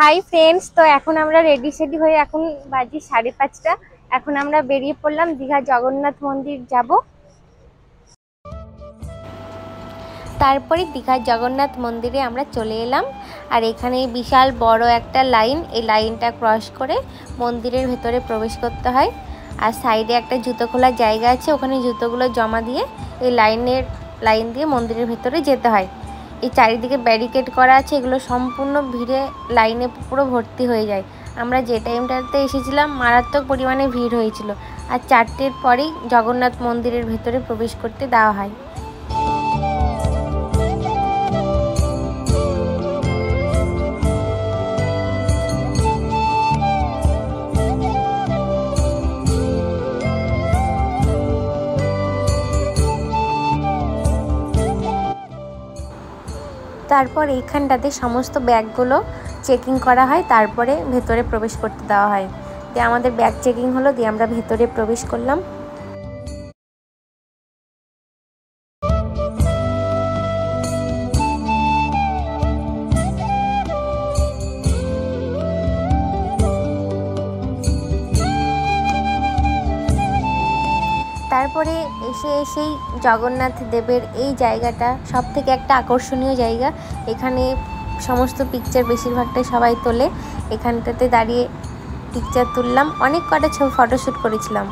Hi friends, তো এখন আমরা রেডি সেডি হয়ে এখন বাজে 5:30। এখন আমরা বেরিয়ে পড়লাম দীঘা জগন্নাথ মন্দির যাব। তারপরে দীঘার জগন্নাথ মন্দিরে আমরা চলে এলাম। আর এখানে বিশাল বড় একটা লাইন, এই লাইনটা ক্রস করে মন্দিরের ভেতরে প্রবেশ করতে হয়। আর সাইডে একটা জুতো খোলার জায়গা আছে, ওখানে জুতোগুলো জমা দিয়ে এই লাইন দিয়ে মন্দিরের ভেতরে যেতে হয়। এই চারিদিকে ব্যারিকেড করা আছে, এগুলো সম্পূর্ণ ভিড়ে লাইনে পুরো ভর্তি হয়ে যায়। আমরা যে টাইমটাতে এসেছিলাম মারাত্মক পরিমাণে ভিড় হয়েছিল। আর 4টের পরেই জগন্নাথ মন্দিরের ভেতরে প্রবেশ করতে দেওয়া হয়। তারপর এইখানটাতে সমস্ত ব্যাগগুলো চেকিং করা হয়, তারপরে ভেতরে প্রবেশ করতে দেওয়া হয়। দিয়ে আমাদের ব্যাগ চেকিং হলো, দিয়ে আমরা ভেতরে প্রবেশ করলাম। তারপরে এসেই জগন্নাথ দেবের এই জায়গাটা সব থেকে একটা আকর্ষণীয় জায়গা। এখানে সমস্ত পিকচার বেশিরভাগটাই সবাই তোলে। এখানটাতে দাঁড়িয়ে পিকচার তুললাম, অনেক কটা ফটোশ্যুট করেছিলাম।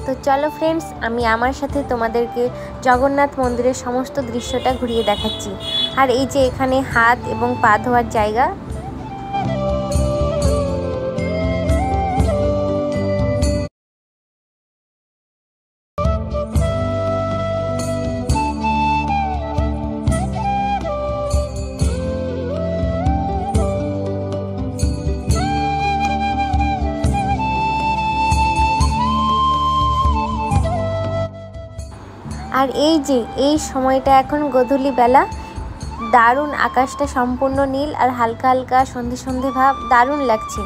তো চলো ফ্রেন্ডস, আমি আমার সাথে তোমাদেরকে জগন্নাথ মন্দিরের সমস্ত দৃশ্যটা ঘুরিয়ে দেখাচ্ছি। আর এই যে এখানে হাত এবং পা ধোয়ার জায়গা। আর এই যে এই সময়টা এখন গোধূলি বেলা, দারুণ, আকাশটা সম্পূর্ণ নীল আর হালকা হালকা সন্ধে সন্ধে ভাব, দারুণ লাগছে।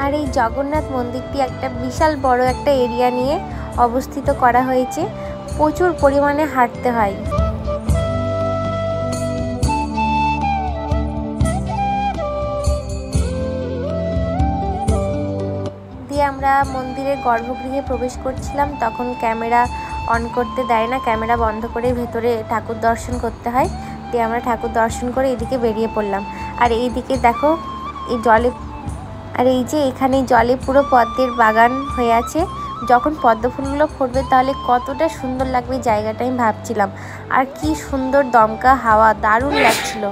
আর এই জগন্নাথ মন্দিরটি একটা বিশাল বড় একটা এরিয়া নিয়ে অবস্থিত করা হয়েছে, প্রচুর পরিমাণে হাঁটতে হয়। দিয়ে আমরা মন্দিরের গর্ভগৃহে প্রবেশ করছিলাম, তখন ক্যামেরা অন করতে দেয় না, ক্যামেরা বন্ধ করে ভেতরে ঠাকুর দর্শন করতে হয়। দিয়ে আমরা ঠাকুর দর্শন করে এদিকে বেরিয়ে পড়লাম। আর এইদিকে দেখো এই জলে, আর এই যে এখানে জলে পুরো পদ্মের বাগান হয়ে আছে। যখন পদ্ম ফুলগুলো ফুটবে তাহলে কতটা সুন্দর লাগবে জায়গাটা আমি ভাবছিলাম। আর কি সুন্দর দমকা হাওয়া, দারুণ লাগছিল।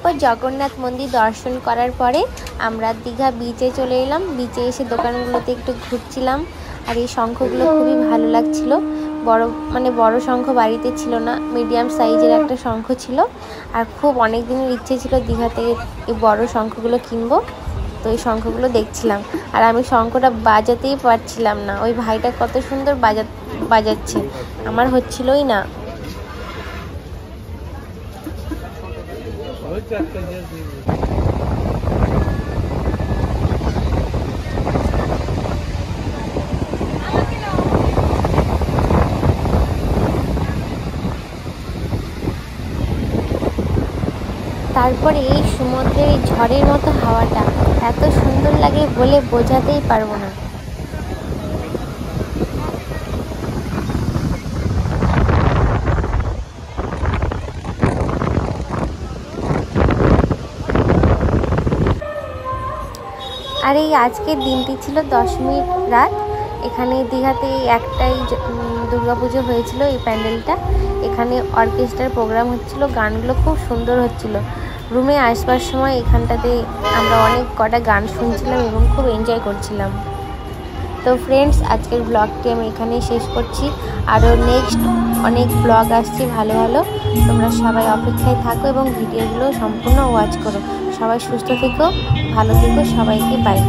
তারপর জগন্নাথ মন্দির দর্শন করার পরে আমরা দীঘা বিচে চলে এলাম। বিচে এসে দোকানগুলোতে একটু ঘুরছিলাম। আর এই শঙ্খগুলো খুবই ভালো লাগছিল। বড় শঙ্খ বাড়িতে ছিল না, মিডিয়াম সাইজের একটা শঙ্খ ছিল। আর খুব অনেক দিনের ইচ্ছে ছিল দীঘাতে এই বড় শঙ্খগুলো কিনবো। তো এই শঙ্খগুলো দেখছিলাম, আর আমি শঙ্খটা বাজাতেই পারছিলাম না। ওই ভাইটা কত সুন্দর বাজাচ্ছে, আমার হচ্ছিলই না। তারপরে এই সমুদ্রের ঝড়ের মতো হাওয়াটা এত সুন্দর লাগে বলে বোঝাতেই পারবো না। আর এই আজকের দিনটি ছিল দশমীর রাত। এখানে দীঘাতে একটাই দুর্গাপুজো হয়েছিল, এই প্যান্ডেলটা। এখানে অর্কেস্ট্রার প্রোগ্রাম হচ্ছিল, গানগুলো খুব সুন্দর হচ্ছিল। রুমে আসবার সময় এখানটাতে আমরা অনেক কটা গান শুনছিলাম এবং খুব এনজয় করছিলাম। তো ফ্রেন্ডস, আজকের ব্লগটি আমি এখানেই শেষ করছি। আরও নেক্সট অনেক ব্লগ আসছে ভালো ভালো। তোমরা সবাই অপেক্ষায় থাকো এবং ভিডিওগুলো সম্পূর্ণ ওয়াচ করো। সবাই সুস্থ থেকো, ভালো থেকো, সবাইকে বাই।